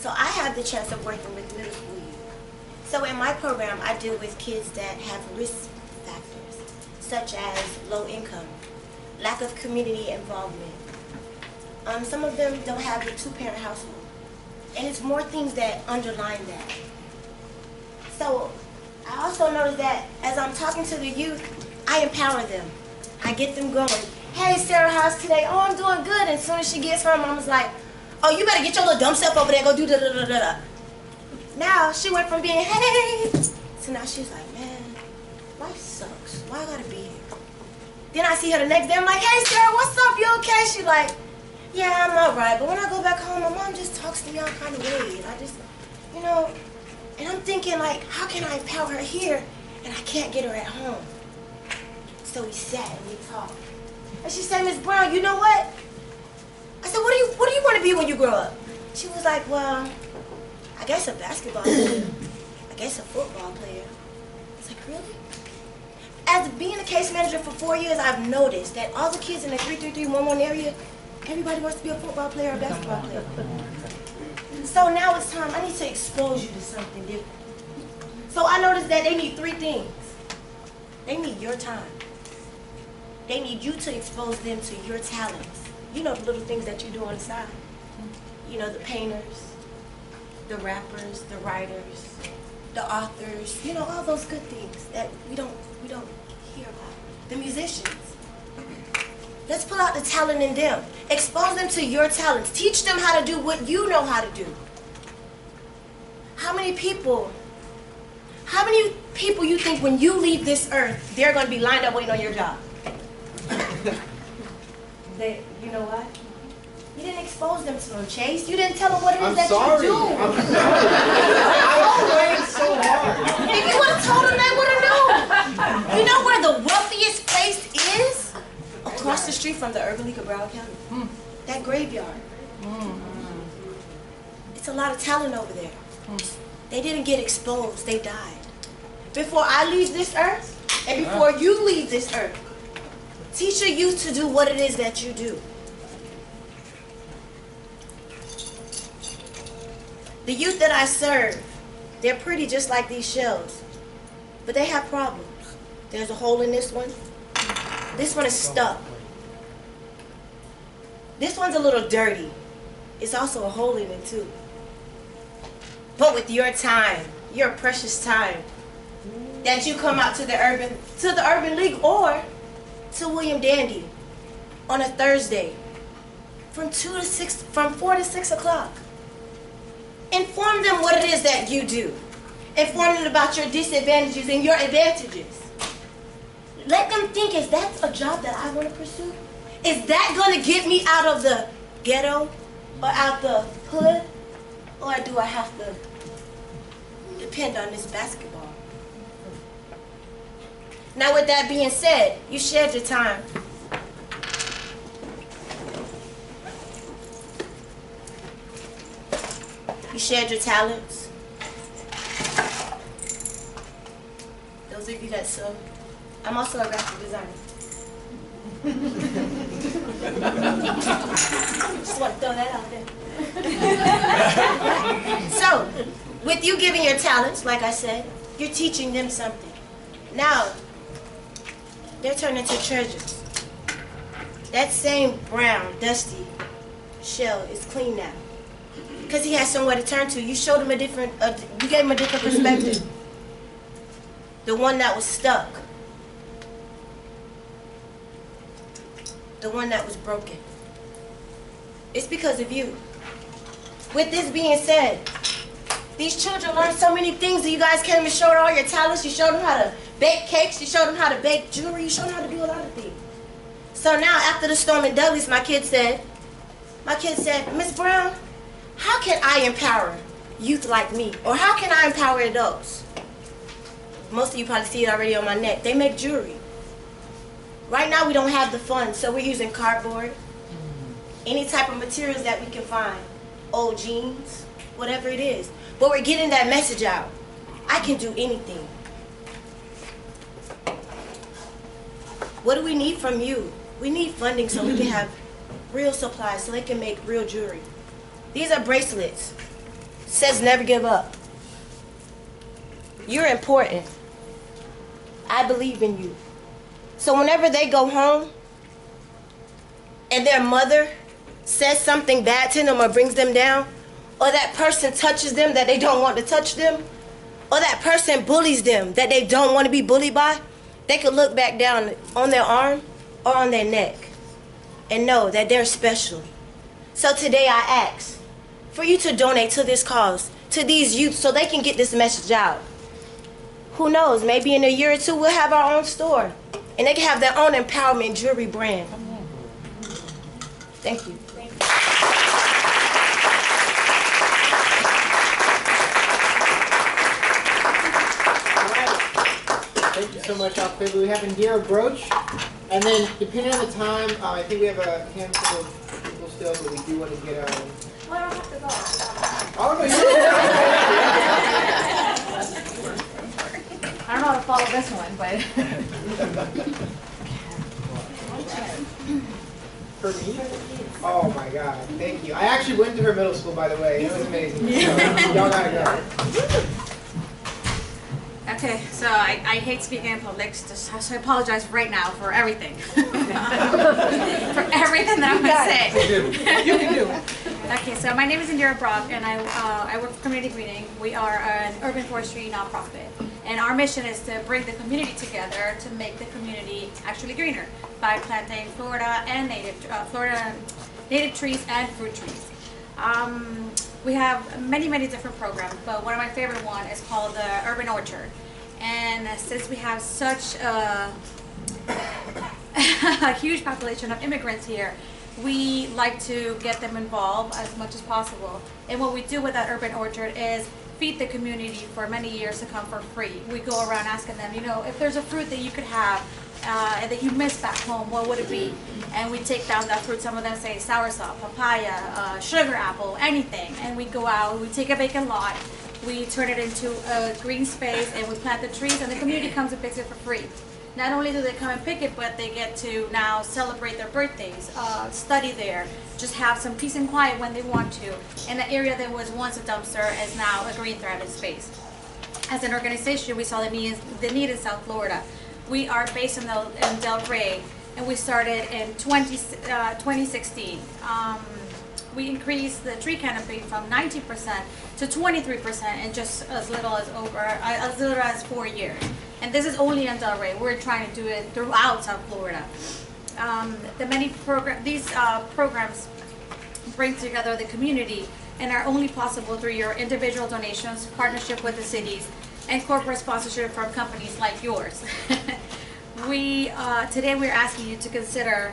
So I have the chance of working with middle school youth. So in my program, I deal with kids that have risk factors, such as low income, lack of community involvement. Some of them don't have a two-parent household. And it's more things that underline that. So I also notice that as I'm talking to the youth, I empower them. I get them going. Hey, Sarah, how's today? Oh, I'm doing good. And as soon as she gets home, Mama's like, oh, you better get your little dumb self over there and go do da-da-da-da-da. Now she went from being, hey, so now she's like, man, life sucks. Why I gotta be here? Then I see her the next day. I'm like, hey, Sarah, what's up? You okay? She's like, yeah, I'm all right. But when I go back home, my mom just talks to me all kind of ways. I just, you know, and I'm thinking, like, how can I empower her here and I can't get her at home? So we sat and we talked. And she said, Miss Brown, you know what? I said, what do you want to be when you grow up? She was like, well, I guess a basketball player. I guess a football player. I was like, really? As being a case manager for 4 years, I've noticed that all the kids in the 33311 area, everybody wants to be a football player or a basketball player. So now it's time, I need to expose you to something different. So I noticed that they need 3 things. They need your time. They need you to expose them to your talents. You know, the little things that you do on the side. You know, the painters, the rappers, the writers, the authors, you know, all those good things that we don't hear about. The musicians. Let's pull out the talent in them. Expose them to your talents. Teach them how to do what you know how to do. How many people you think when you leave this earth, they're going to be lined up waiting on your job? You know what? You didn't expose them to them, Chase. You didn't tell them what it is that you do. I'm sorry. I played so hard. If you would have told them, they would have known. You know where the wealthiest place is? Across the street from the Urban League of Broward County. That graveyard. It's a lot of talent over there. They didn't get exposed. They died. Before I leave this earth, and before you leave this earth, teach your youth to do what it is that you do. The youth that I serve, they're pretty just like these shells, but they have problems. There's a hole in this one. This one is stuck. This one's a little dirty. It's also a hole in it too. But with your time, your precious time, that you come out to the Urban League or to William Dandy on a Thursday from 4 to 6 o'clock. Inform them what it is that you do. Inform them about your disadvantages and your advantages. Let them think, is that a job that I want to pursue? Is that going to get me out of the ghetto or out the hood? Or do I have to depend on this basketball? Now with that being said, you shared your time. You shared your talents. Those of you that sew. I'm also a graphic designer. Just want to throw that out there. So, with you giving your talents, like I said, you're teaching them something. Now, they're turning into treasures. That same brown, dusty shell is clean now. Because he has somewhere to turn to. You showed him you gave him a different perspective. The one that was stuck. The one that was broken. It's because of you. With this being said, these children learned so many things that you guys came and showed all your talents. You showed them how to bake cakes. You showed them how to bake jewelry. You showed them how to do a lot of things. So now after the storm in Douglas, my kid said, Miss Brown, how can I empower youth like me? Or how can I empower adults? Most of you probably see it already on my neck. They make jewelry. Right now we don't have the funds, so we're using cardboard, any type of materials that we can find, old jeans, whatever it is. But we're getting that message out. I can do anything. What do we need from you? We need funding so we can have real supplies, so they can make real jewelry. These are bracelets. says never give up. You're important. I believe in you. So whenever they go home and their mother says something bad to them or brings them down, or that person touches them that they don't want to touch them, or that person bullies them that they don't want to be bullied by, they could look back down on their arm or on their neck and know that they're special. So today I ask for you to donate to this cause, to these youth, so they can get this message out. Who knows, maybe in a year or two we'll have our own store and they can have their own empowerment jewelry brand. Thank you. Thank you so much, Alfredo. We have Indira Broach, and then depending on the time, I think we have a handful of people still, but we do want to get Well, I don't have to go. Oh, no, you I don't know how to follow this one, but. For me? Oh my God, thank you. I actually went to her middle school, by the way. It was amazing. Y'all gotta go. Okay, so I hate speaking in public, so I apologize right now for everything. For everything that I'm going to say. You can do it. Okay, so my name is Indira Brock, and I work for Community Greening. We are an urban forestry nonprofit, and our mission is to bring the community together to make the community actually greener by planting Florida native trees and fruit trees. We have many different programs, but one of my favorite one is called the Urban Orchard. And since we have such a huge population of immigrants here, we like to get them involved as much as possible. And what we do with that Urban Orchard is feed the community for many years to come for free. We go around asking them, you know, if there's a fruit that you could have and that you miss back home, what would it be? And we take down that fruit. Some of them say soursop, papaya, sugar apple, anything. And we go out, we take a vacant lot, we turn it into a green space, and we plant the trees, and the community comes and picks it for free. Not only do they come and pick it, but they get to now celebrate their birthdays, study there, just have some peace and quiet when they want to. And the area that was once a dumpster is now a green thriving space. As an organization, we saw the need in South Florida. We are based in Del Rey, and we started in 2016. We increased the tree canopy from 19% to 23% in just as little as 4 years. And this is only in Del Rey. We're trying to do it throughout South Florida. These programs bring together the community and are only possible through your individual donations, partnership with the cities, and corporate sponsorship from companies like yours. Today we're asking you to consider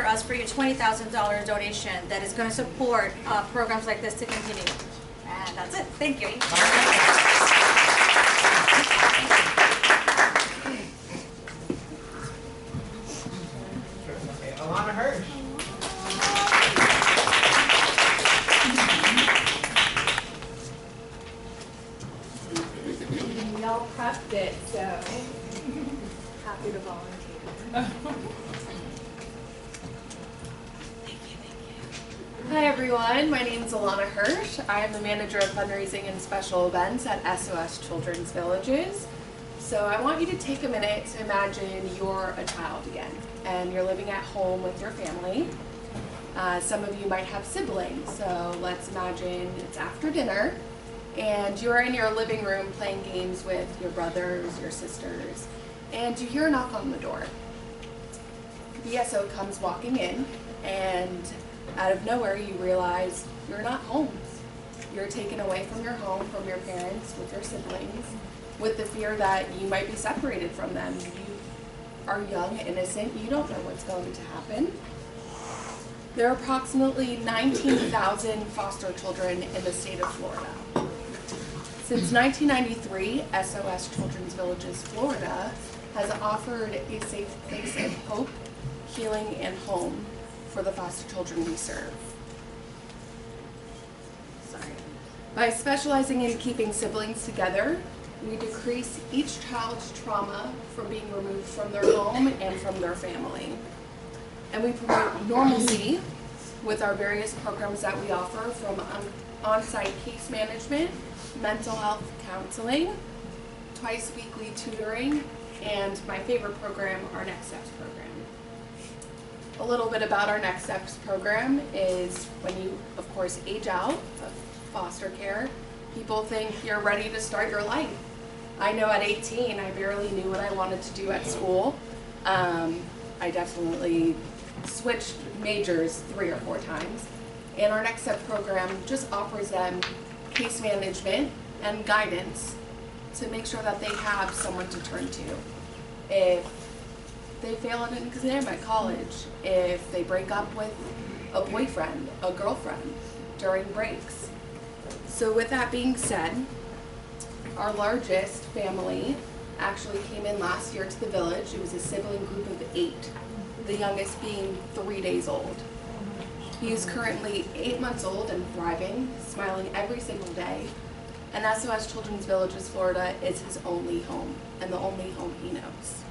us for your $20,000 donation that is going to support programs like this to continue. And that's it. Thank you. Okay, Alana Hirsch. We all prepped it, so happy to volunteer. Hi everyone, my name is Alana Hirsch. I am the manager of fundraising and special events at SOS Children's Villages. So I want you to take a minute to imagine you're a child again and you're living at home with your family. Some of you might have siblings, so let's imagine it's after dinner and you're in your living room playing games with your brothers, your sisters, and you hear a knock on the door. The SO comes walking in, and out of nowhere you realize you're not home. You're taken away from your home, from your parents, with your siblings, with the fear that you might be separated from them. You are young, innocent, you don't know what's going to happen. There are approximately 19,000 foster children in the state of Florida. Since 1993, SOS Children's Villages Florida has offered a safe place of hope, healing, and home for the foster children we serve. By specializing in keeping siblings together, we decrease each child's trauma from being removed from their home and from their family. And we promote normalcy with our various programs that we offer, from on-site case management, mental health counseling, twice weekly tutoring, and my favorite program, our Next Steps program. A little bit about our Next Steps program is when you, of course, age out of foster care, people think you're ready to start your life. I know at 18, I barely knew what I wanted to do at school. I definitely switched majors 3 or 4 times. And our Next Step program just offers them case management and guidance to make sure that they have someone to turn to. If they fail an exam at college, if they break up with a boyfriend, a girlfriend during breaks. So with that being said, our largest family actually came in last year to the village. It was a sibling group of 8, the youngest being 3 days old. He is currently 8 months old and thriving, smiling every single day. And SOS Children's Villages Florida is his only home, and the only home he knows.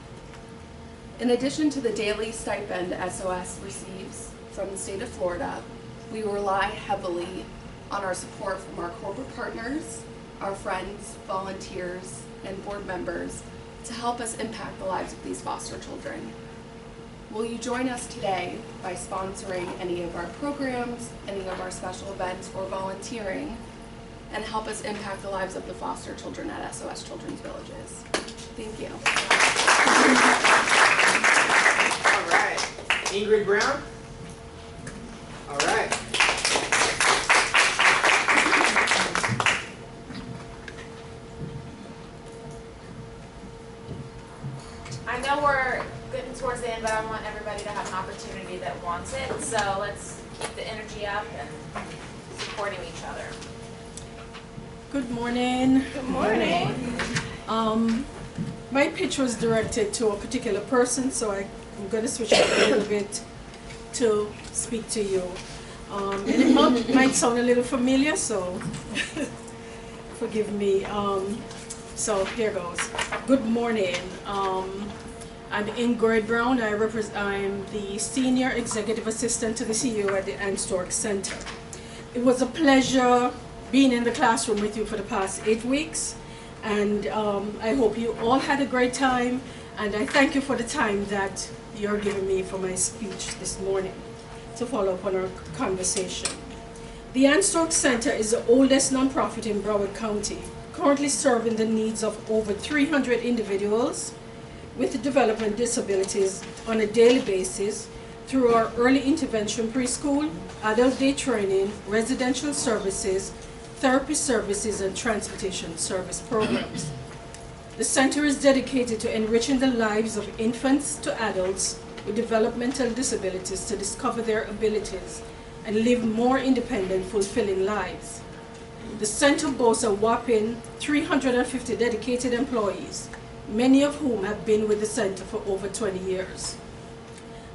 In addition to the daily stipend SOS receives from the state of Florida, we rely heavily on our support from our corporate partners, our friends, volunteers, and board members to help us impact the lives of these foster children. Will you join us today by sponsoring any of our programs, any of our special events, or volunteering, and help us impact the lives of the foster children at SOS Children's Villages? Thank you. All right. Ingrid Brown? All right. I know we're getting towards the end, but I want everybody to have an opportunity that wants it. So let's keep the energy up and supporting each other. Good morning. Good morning. My pitch was directed to a particular person, so I'm going to switch up a little bit to speak to you. And it might sound a little familiar, so forgive me. So here goes. Good morning. I'm Ingrid Brown. I'm the Senior Executive Assistant to the CEO at the Ann Stork Center. It was a pleasure being in the classroom with you for the past 8 weeks, and I hope you all had a great time, and I thank you for the time that you're giving me for my speech this morning to follow up on our conversation. The Ann Stork Center is the oldest nonprofit in Broward County, currently serving the needs of over 300 individuals with development disabilities on a daily basis through our early intervention preschool, adult day training, residential services, therapy services, and transportation service programs. The center is dedicated to enriching the lives of infants to adults with developmental disabilities to discover their abilities and live more independent, fulfilling lives. The center boasts a whopping 350 dedicated employees, many of whom have been with the center for over 20 years.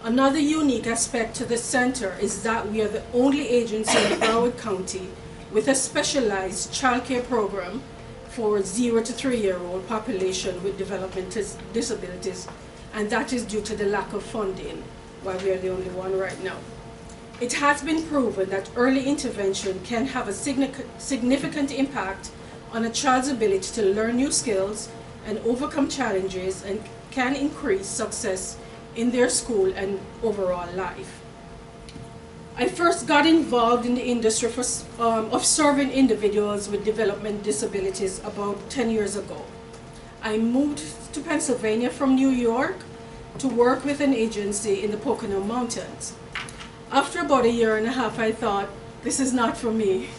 Another unique aspect to the center is that we are the only agency in Broward County with a specialized childcare program for 0 to 3-year-old population with developmental disabilities, and that is due to the lack of funding, while we are the only one right now. It has been proven that early intervention can have a significant impact on a child's ability to learn new skills and overcome challenges, and can increase success in their school and overall life. I first got involved in the industry of serving individuals with development disabilities about 10 years ago. I moved to Pennsylvania from New York to work with an agency in the Pocono Mountains. After about 1.5 years, I thought, this is not for me.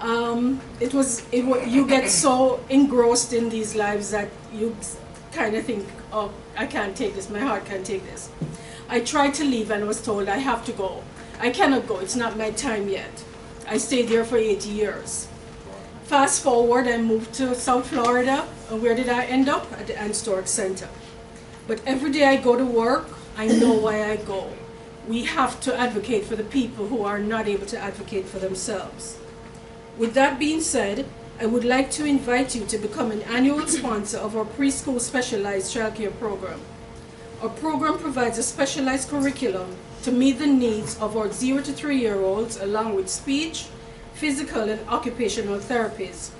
You get so engrossed in these lives that you kind of think, oh, I can't take this, my heart can't take this. I tried to leave and was told I have to go. I cannot go, it's not my time yet. I stayed there for 8 years. Fast forward, I moved to South Florida, and where did I end up? At the Ann Stork Center. But every day I go to work, I know why I go. We have to advocate for the people who are not able to advocate for themselves. With that being said, I would like to invite you to become an annual sponsor of our preschool specialized childcare program. Our program provides a specialized curriculum to meet the needs of our 0 to 3-year-olds, along with speech, physical and occupational therapies.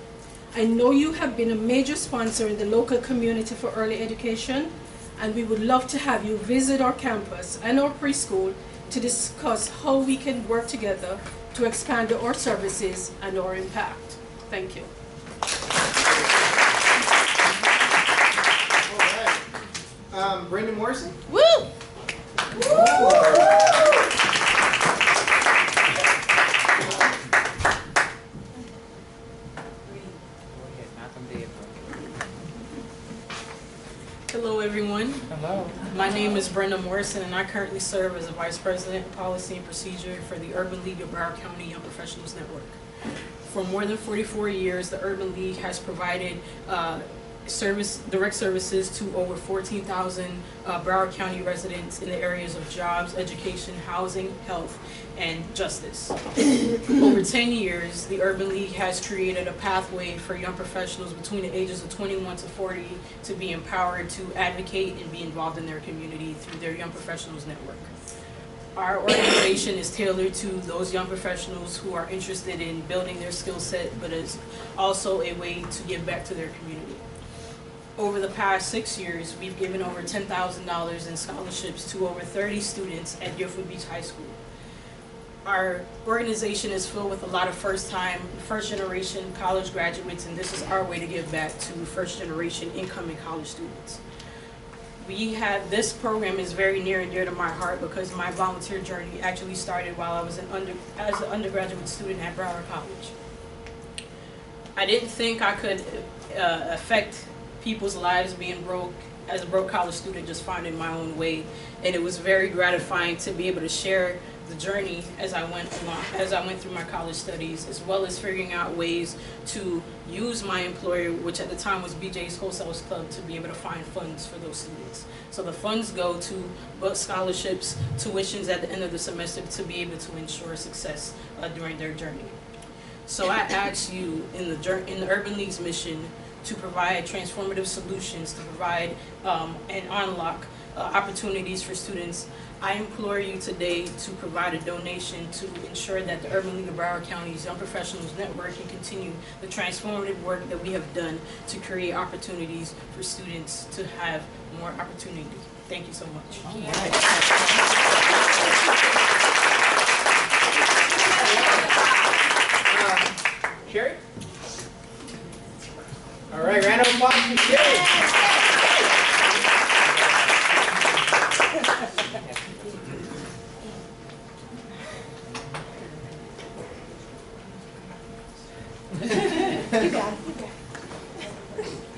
I know you have been a major sponsor in the local community for early education, and we would love to have you visit our campus and our preschool to discuss how we can work together to expand our services and our impact. Thank you. All right. Brenda Morrison? Woo! Hello everyone. Hello. My name is Brenda Morrison and I currently serve as a Vice President of Policy and Procedure for the Urban League of Broward County Young Professionals Network. For more than 44 years, the Urban League has provided direct services to over 14,000 Broward County residents in the areas of jobs, education, housing, health, and justice. Over 10 years, the Urban League has created a pathway for young professionals between the ages of 21 to 40 to be empowered to advocate and be involved in their community through their Young Professionals Network. Our organization is tailored to those young professionals who are interested in building their skill set, but is also a way to give back to their community. Over the past 6 years, we've given over $10,000 in scholarships to over 30 students at Deerfield Beach High School. Our organization is filled with a lot of first-generation college graduates, and this is our way to give back to first-generation incoming college students. This program is very near and dear to my heart because my volunteer journey actually started while I was as an undergraduate student at Broward College. I didn't think I could affect people's lives being broke as a broke college student, just finding my own way, and it was very gratifying to be able to share the journey as I went through my college studies, as well as figuring out ways to use my employer, which at the time was BJ's Wholesale Club, to be able to find funds for those students. So the funds go to both scholarships, tuitions at the end of the semester to be able to ensure success during their journey. So I ask you in the Urban League's mission to provide transformative solutions, to provide and unlock opportunities for students. I implore you today to provide a donation to ensure that the Urban League of Broward County's Young Professionals Network can continue the transformative work that we have done to create opportunities for students to have more opportunity. Thank you so much. All right. Sherry? All right, round of applause for Sherry.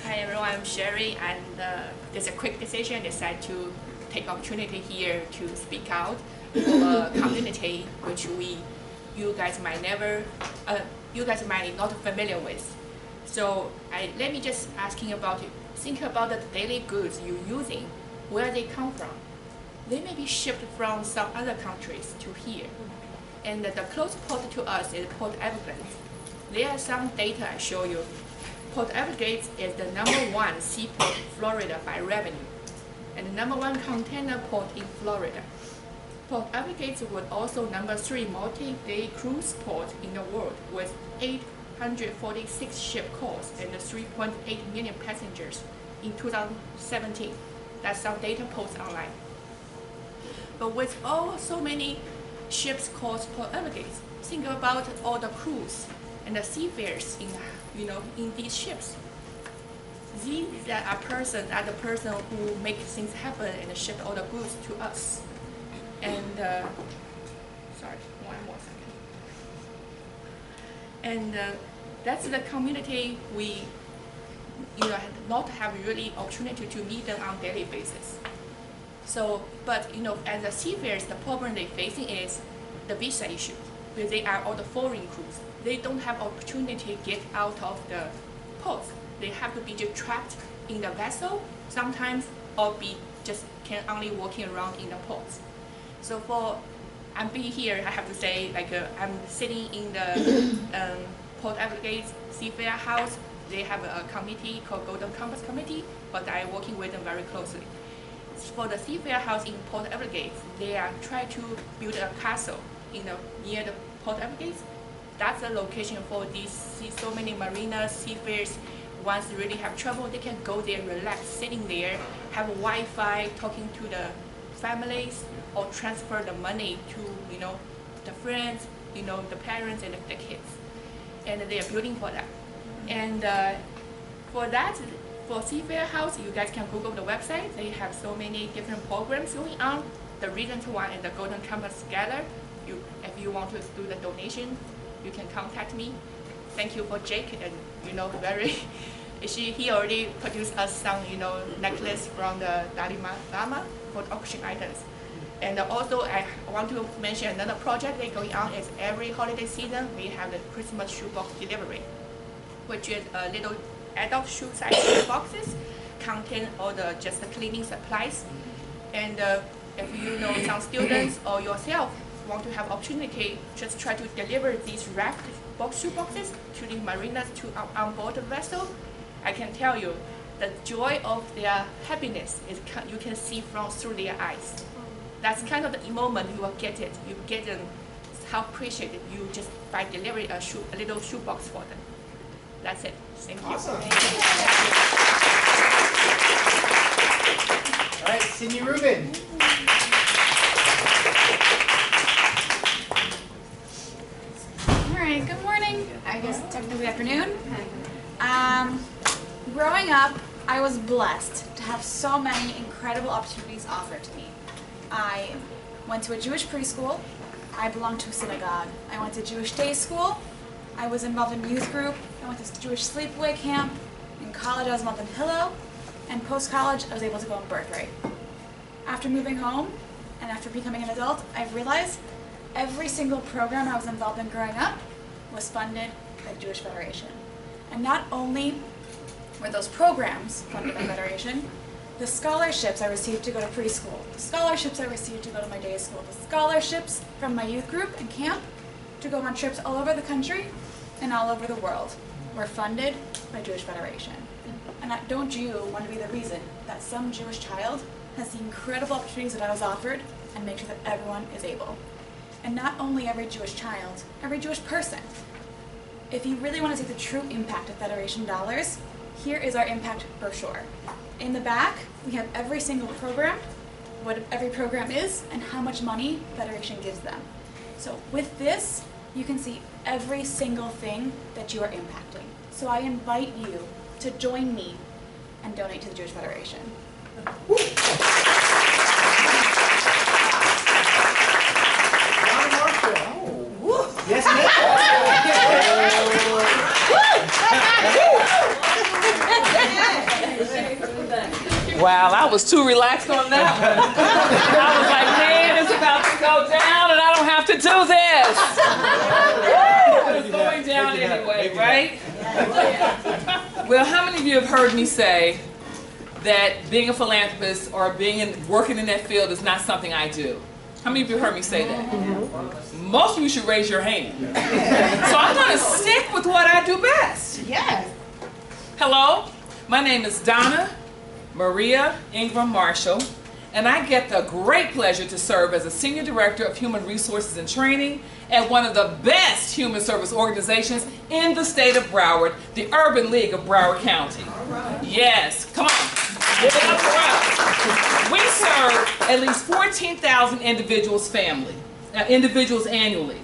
Hi everyone, I'm Sherry, and there's a quick decision. I decided to take opportunity here to speak out for a community which you guys might not familiar with. So let me just asking about it. Think about the daily goods you're using, where they come from. They may be shipped from some other countries to here, and the closest port to us is Port Everglades. There are some data I show you. Port Everglades is the #1 seaport in Florida by revenue, and the #1 container port in Florida. Port Everglades was also #3 multi-day cruise port in the world with 846 ship calls and 3.8 million passengers in 2017. That's some data posted online. But with so many ships called Port Everglades, think about all the crews and the seafarers in these ships. These are the person who make things happen and ship all the goods to us. And sorry, one more second. And that's the community we not have really opportunity to meet them on daily basis. So, but as a seafarers, the problem they're facing is the visa issue, because they are all the foreign crews. They don't have opportunity to get out of the ports. They have to be just trapped in the vessel sometimes, or can only walking around in the ports. So I'm being here, I have to say, I'm sitting in the Port Everglades Seafarer House. They have a committee called Golden Compass Committee, but I'm working with them very closely. For the Seafarer House in Port Everglades, they are trying to build a castle near the Port Everglades. that's a location for these so many marinas, seafarers. Once they really have trouble, they can go there, relax, sitting there, have Wi-Fi, talking to the families, or transfer the money to the friends, the parents and the kids, and they are building for that. And for that, for Seafair House, you guys can Google the website. They have so many different programs going on. The recent one is the Golden Campus Gather. If you want to do the donation, you can contact me. Thank you for Jake, and he already produced us some necklace from the Dalai Lama for auction items. And also I want to mention another project that's going on is every holiday season we have the Christmas shoebox delivery, which is a little adult shoe size boxes contain all the just the cleaning supplies. And if you know some students or yourself want to have opportunity, just try to deliver these wrapped shoe boxes to the marinas to on board the vessel. I can tell you, the joy of their happiness is you can see through their eyes. That's kind of the moment you will get it. You get how appreciated you just by delivering a little shoe box for them. That's it. Thank you. Awesome. All right, Cindy Rubin. All right, good morning. I guess technically afternoon. Growing up, I was blessed to have so many incredible opportunities offered to me. I went to a Jewish preschool. I belonged to a synagogue. I went to Jewish day school. I was involved in youth group. I went to Jewish sleepaway camp. In college, I was involved in Pillow. And post-college, I was able to go on Birthright. After moving home and after becoming an adult, I realized every single program I was involved in growing up was funded by the Jewish Federation. And not only were those programs funded by the Federation, the scholarships I received to go to preschool, the scholarships I received to go to my day school, the scholarships from my youth group and camp to go on trips all over the country and all over the world were funded by Jewish Federation. And don't you want to be the reason that some Jewish child has the incredible opportunities that I was offered and make sure that everyone is able? And not only every Jewish child, every Jewish person. If you really want to see the true impact of Federation dollars, here is our impact brochure. In the back, we have every single program, what every program is, and how much money Federation gives them. So with this, you can see every single thing that you are impacting. So I invite you to join me and donate to the Jewish Federation. Yes, ma'am. Wow, I was too relaxed on that one. I was like, man, it's about to go down and I don't have to do this. It's going down anyway, right? Well, how many of you have heard me say that being a philanthropist or working in that field is not something I do? How many of you heard me say that? Most of you should raise your hand. So I'm going to stick with what I do best. Yes. Hello, my name is Donna Maria Ingram Marshall, and I get the great pleasure to serve as a Senior Director of Human Resources and Training at one of the best human service organizations in the state of Broward, the Urban League of Broward County. Yes, come on. Give it up for us. We serve at least 14,000 individuals annually.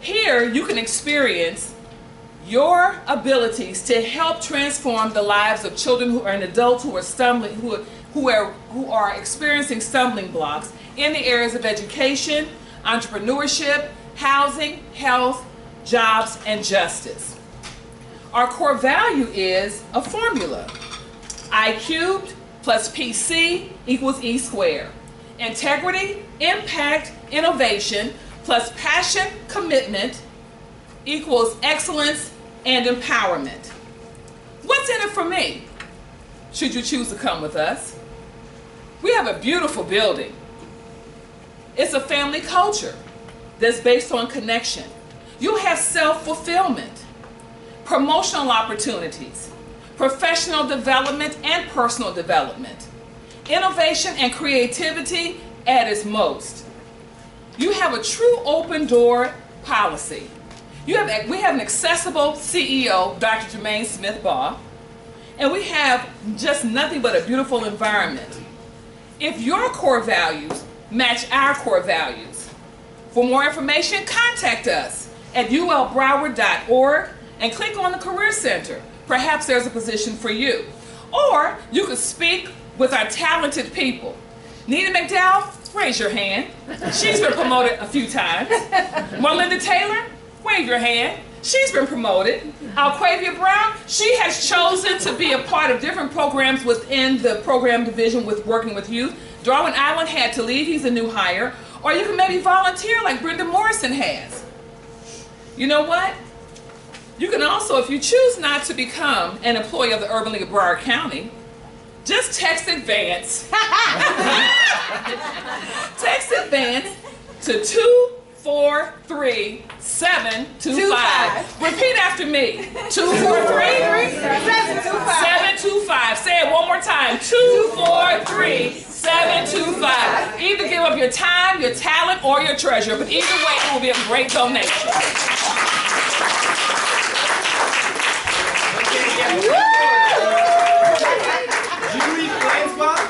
Here you can experience your abilities to help transform the lives of children and adults who are stumbling, who are experiencing stumbling blocks in the areas of education, entrepreneurship, housing, health, jobs, and justice. Our core value is a formula. I cubed plus PC equals E squared. Integrity, impact, innovation plus passion, commitment equals excellence and empowerment. What's in it for me? Should you choose to come with us? We have a beautiful building. It's a family culture that's based on connection. You'll have self-fulfillment, promotional opportunities, professional development and personal development, innovation and creativity at its most. You have a true open door policy. We have an accessible CEO, Dr. Jermaine Smith-Baugh, and we have just nothing but a beautiful environment. If your core values match our core values, for more information, contact us at ulbroward.org and click on the Career Center. Perhaps there's a position for you. Or you could speak with our talented people. Nita McDowell, raise your hand. She's been promoted a few times. Melinda Taylor, wave your hand. She's been promoted. Alquavia Brown, she has chosen to be a part of different programs within the program division with working with youth. Darwin Island had to leave, he's a new hire. Or you can maybe volunteer like Brenda Morrison has. You know what? You can also, if you choose not to become an employee of the Urban League of Broward County, just text ADVANCE. Text ADVANCE to 243-725. Repeat after me. 243-725. Say it one more time. 243-725. Either give up your time, your talent, or your treasure, but either way, it will be a great donation. Julie Flansbach?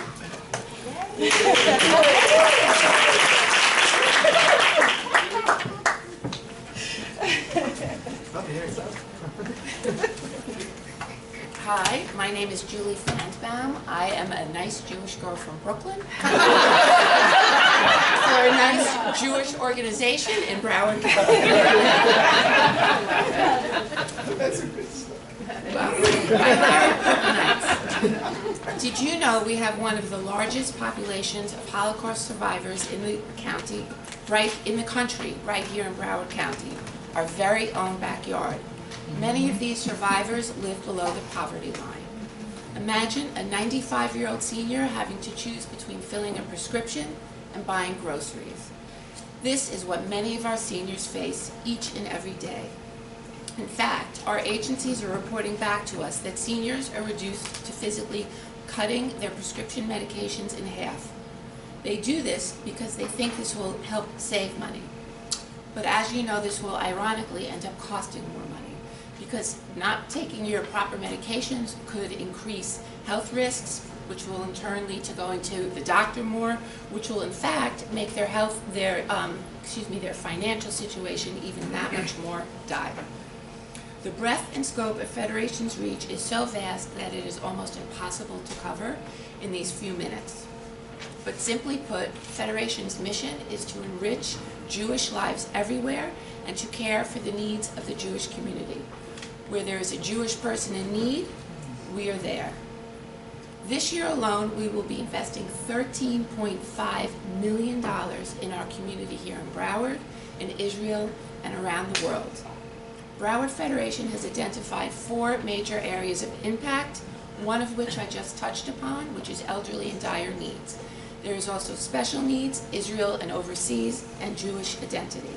Hi, my name is Julie Flansbaum. I am a nice Jewish girl from Brooklyn for a nice Jewish organization in Broward County. That's a good story. Well, did you know we have one of the largest populations of Holocaust survivors in the county, right in the country, right here in Broward County, our very own backyard. Many of these survivors live below the poverty line. Imagine a 95-year-old senior having to choose between filling a prescription and buying groceries. This is what many of our seniors face each and every day. In fact, our agencies are reporting back to us that seniors are reduced to physically cutting their prescription medications in half. They do this because they think this will help save money. But as you know, this will ironically end up costing more money, because not taking your proper medications could increase health risks, which will in turn lead to going to the doctor more, which will in fact make their their financial situation even that much more dire. The breadth and scope of Federation's reach is so vast that it is almost impossible to cover in these few minutes. But simply put, Federation's mission is to enrich Jewish lives everywhere and to care for the needs of the Jewish community. Where there is a Jewish person in need, we are there. This year alone, we will be investing $13.5 million in our community here in Broward, in Israel, and around the world. Broward Federation has identified 4 major areas of impact, one of which I just touched upon, which is elderly and dire needs. There is also special needs, Israel and overseas, and Jewish identity.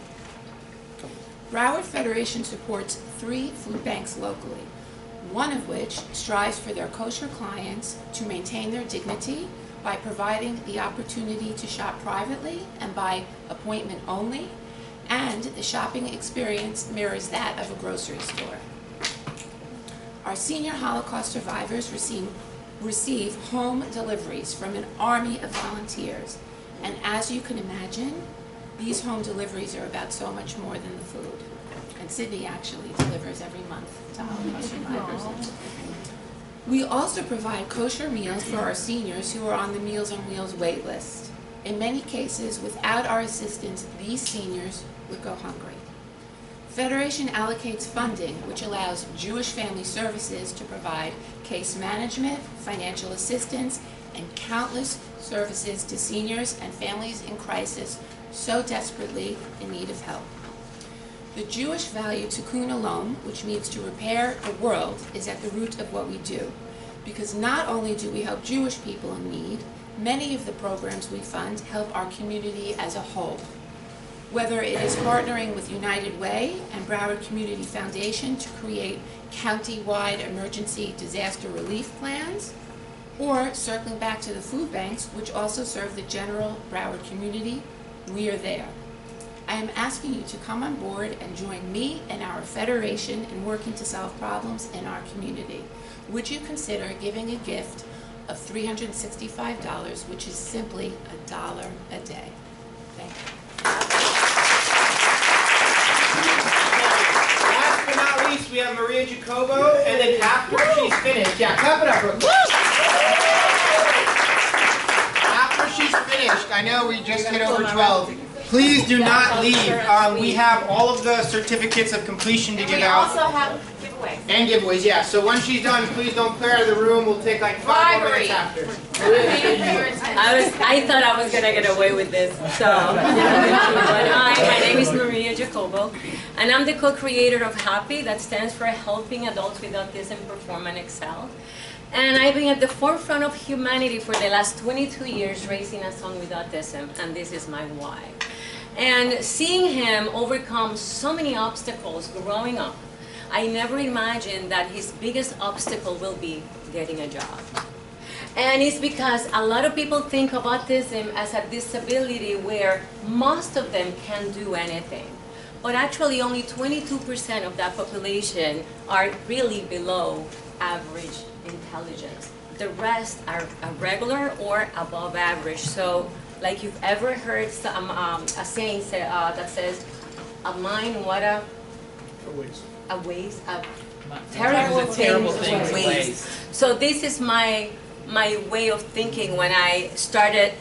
Broward Federation supports 3 food banks locally, one of which strives for their kosher clients to maintain their dignity by providing the opportunity to shop privately and by appointment only, and the shopping experience mirrors that of a grocery store. Our senior Holocaust survivors receive home deliveries from an army of volunteers, and as you can imagine, these home deliveries are about so much more than the food. And Sydney actually delivers every month to Holocaust survivors. We also provide kosher meals for our seniors who are on the Meals on Wheels wait list. In many cases, without our assistance, these seniors would go hungry. Federation allocates funding which allows Jewish Family Services to provide case management, financial assistance, and countless services to seniors and families in crisis so desperately in need of help. The Jewish value tikkun olam, which means to repair the world, is at the root of what we do. Because not only do we help Jewish people in need, many of the programs we fund help our community as a whole. Whether it is partnering with United Way and Broward Community Foundation to create county-wide emergency disaster relief plans, or circling back to the food banks, which also serve the general Broward community, we are there. I am asking you to come on board and join me and our federation in working to solve problems in our community. Would you consider giving a gift of $365, which is simply $1 a day? Thank you. Last but not least, we have Maria Jacobo, and then after she's finished, yeah, clap it up real quick. After she's finished, I know we just hit over 12. Please do not leave. We have all of the certificates of completion to give We out. also have giveaways. And giveaways, yeah. So once she's done, please don't clear out of the room. We'll take like 5 more minutes after. I thought I was gonna get away with this. So, hi, my name is Maria Jacobo, and I'm the co-creator of HAPPY, that stands for Helping Adults with Autism Perform and Excel. And I've been at the forefront of humanity for the last 22 years, raising a son with autism, and this is my why. And seeing him overcome so many obstacles growing up, I never imagined that his biggest obstacle will be getting a job. And it's because a lot of people think of autism as a disability where most of them can do anything. But actually only 22% of that population are really below average intelligence. The rest are regular or above average. So like you've ever heard a saying that says, a mind what a waste, a terrible thing to waste. So this is my way of thinking when I started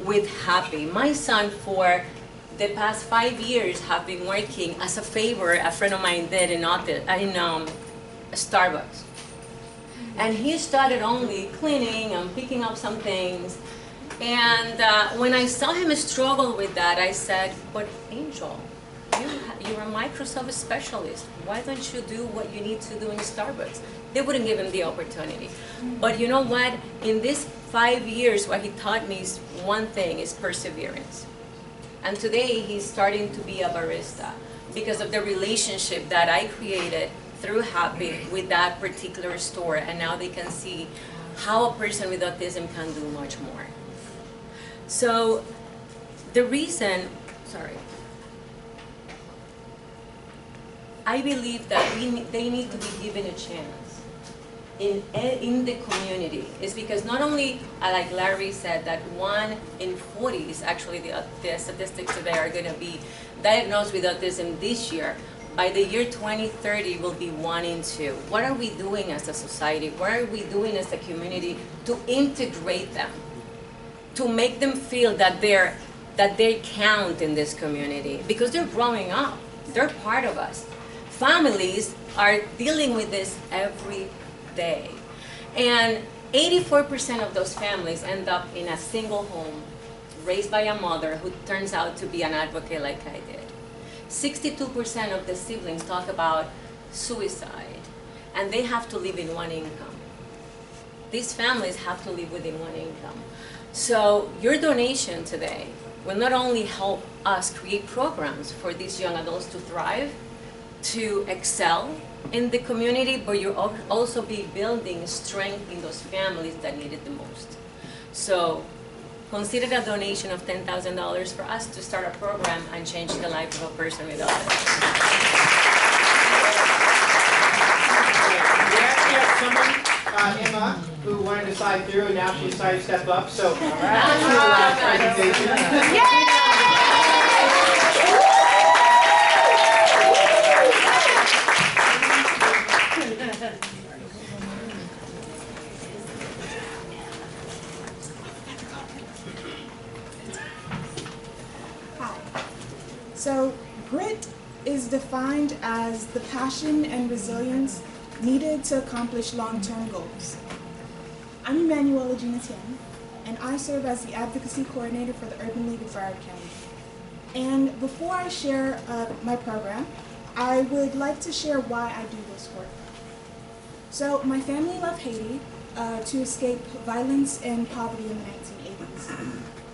with HAPPY. My son, for the past 5 years, have been working as a favor a friend of mine did in Starbucks. And he started only cleaning and picking up some things. And when I saw him struggle with that, I said, but Angel, you're a Microsoft specialist. Why don't you do what you need to do in Starbucks? They wouldn't give him the opportunity. But you know what? In these 5 years, what he taught me is one thing, is perseverance. And today, he's starting to be a barista because of the relationship that I created through HAPPY with that particular store. And now they can see how a person with autism can do much more. So the reason, I believe that they need to be given a chance in the community. Is because not only, like Larry said, that 1 in 40 is actually the statistics today are going to be diagnosed with autism this year. By the year 2030 will be 1 in 2. What are we doing as a society? What are we doing as a community to integrate them? To make them feel that they count in this community, because they're growing up, they're part of us. Families are dealing with this every day. And 84% of those families end up in a single home, raised by a mother who turns out to be an advocate like I did. 62% of the siblings talk about suicide, and they have to live in 1 income. These families have to live within 1 income. So your donation today will not only help us create programs for these young adults to thrive, to excel in the community, but you'll also be building strength in those families that need it the most. So consider a donation of $10,000 for us to start a program and change the life of a person with autism. We have someone, Emma, who wanted to slide through, and now she's decided to step up. So, that's the last presentation. So, grit is defined as the passion and resilience needed to accomplish long-term goals. I'm Emanuela Ginatian, and I serve as the Advocacy Coordinator for the Urban League of Broward County. And before I share my program, I would like to share why I do this work. So, my family left Haiti to escape violence and poverty in the 1980s.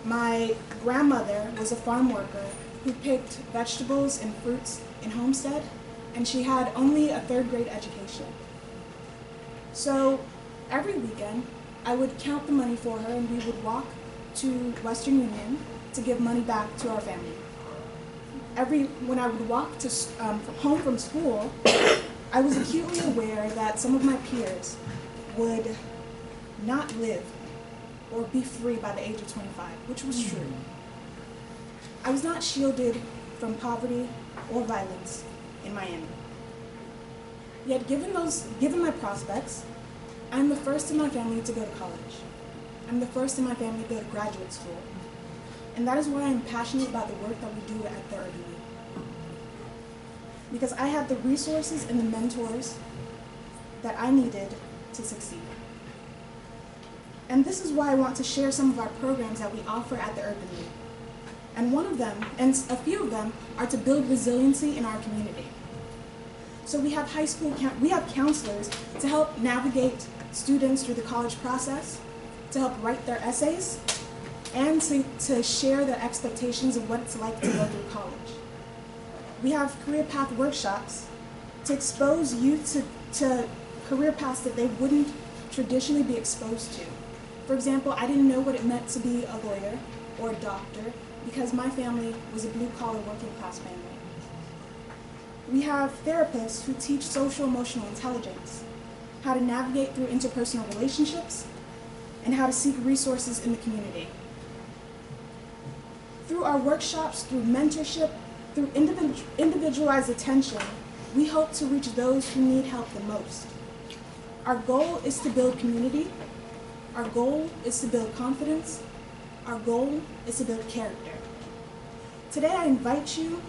My grandmother was a farm worker who picked vegetables and fruits in Homestead, and she had only a 3rd grade education. So every weekend, I would count the money for her, and we would walk to Western Union to give money back to our family. when I would walk to home from school, I was acutely aware that some of my peers would not live or be free by the age of 25, which was true. I was not shielded from poverty or violence in Miami. Yet given my prospects, I'm the first in my family to go to college. I'm the first in my family to go to graduate school. And that is why I'm passionate about the work that we do at the Urban League. Because I have the resources and the mentors that I needed to succeed. And this is why I want to share some of our programs that we offer at the Urban League. And one of them, and a few of them, are to build resiliency in our community. So we have we have counselors to help navigate students through the college process, to help write their essays, and to share their expectations of what it's like to go through college. We have career path workshops to expose youth to career paths that they wouldn't traditionally be exposed to. For example, I didn't know what it meant to be a lawyer or a doctor because my family was a blue-collar working-class family. We have therapists who teach social-emotional intelligence, how to navigate through interpersonal relationships, and how to seek resources in the community. Through our workshops, through mentorship, through individualized attention, we hope to reach those who need help the most. Our goal is to build community. Our goal is to build confidence. Our goal is to build character. Today I invite you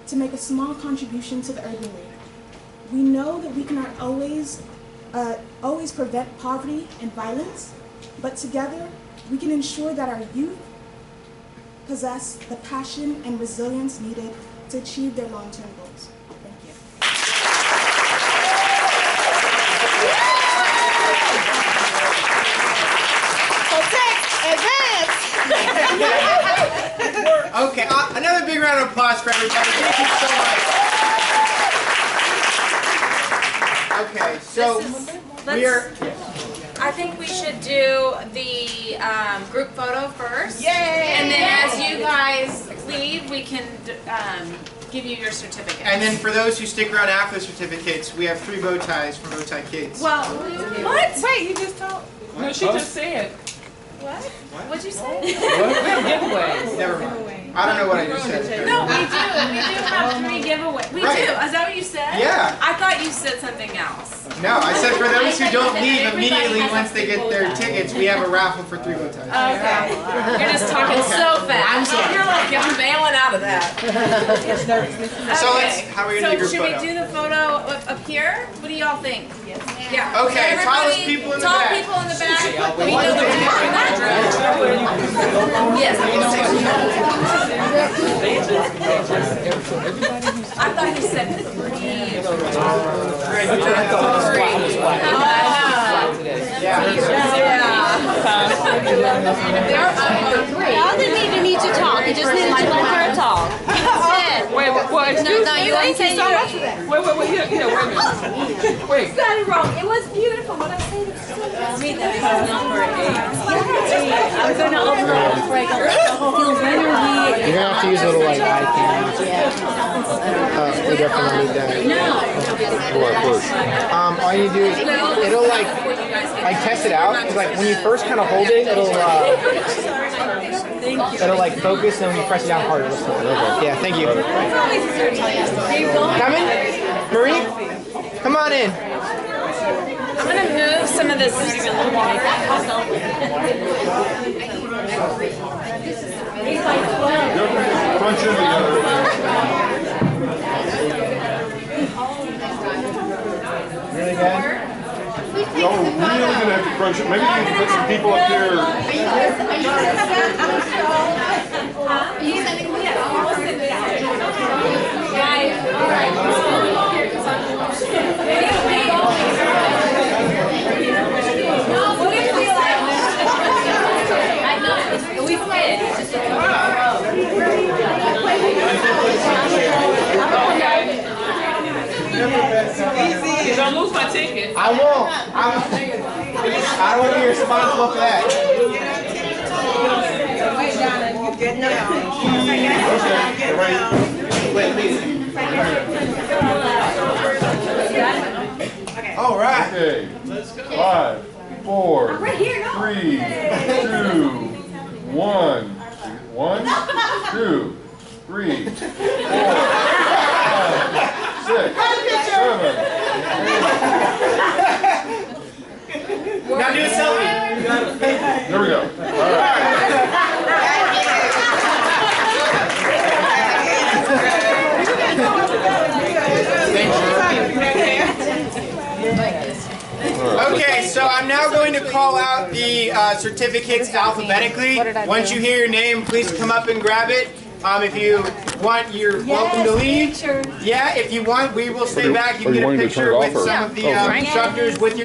to make a small contribution to the Urban League. We know that we cannot always prevent poverty and violence, but together we can ensure that our youth possess the passion and resilience needed to achieve their long-term goals. Thank you. Okay, another big round of applause for everybody. Thank you so much. Okay, so we are. I think we should do the group photo first. Yay! And then as you guys leave, we can give you your certificate. And then for those who stick around after the certificates, we have 3 bow ties from Bow Tie Kids. Well, what? Wait, you just told. No, she just said. What? What'd you say? We have giveaways. Never mind. I don't know what I just said. No, we do. We do have 3 giveaways. We Right. do. Is that what you said? Yeah. I thought you said something else. No, I said for those who don't leave immediately once they get their tickets, we have a raffle for 3 bow ties. Okay. You're just talking so fast. I'm sorry. You're like, I'm bailing out of that. So how are we going to do So group should photo? we do the photo up here? What do y'all think? Yeah. Okay, So tallest everybody- people in the tall back. people in the back. We know the Yes. I thought you said 3. Y'all didn't even need to talk. You just needed to let her talk. Wait, what? No, you ain't saying so much for that. Wait, wait, wait, yeah, wait a minute. Wait. You got it wrong. It was beautiful. What I said it was so Me, that is number 8. I'm going to open up the break. When are we? You're going to have to use a little like eye cam. We definitely need that. All you do is it'll like test it out. Cause like when you first kind of hold it, it'll like focus, and when you press it down harder, it'll stop. Okay. Yeah, thank you. Come in, Marie. Come on in. I'm going to move some of this. Really good. Oh, really gonna have to crunch it. Maybe you can put some people up here. Don't lose my ticket. I won't. I don't want to be responsible for that. Get down. Get down. All right. Okay. 5, 4, 3, 2, 1. 1, 2, 3, 4, 5, 6, 7, 8. Now do a selfie. There we go. All right. Okay, so I'm now going to call out the certificates alphabetically. Once you hear your name, please come up and grab it. If you want, you're welcome to leave. Yeah, if you want, we will stay back. You can get a picture with some of the instructors with you.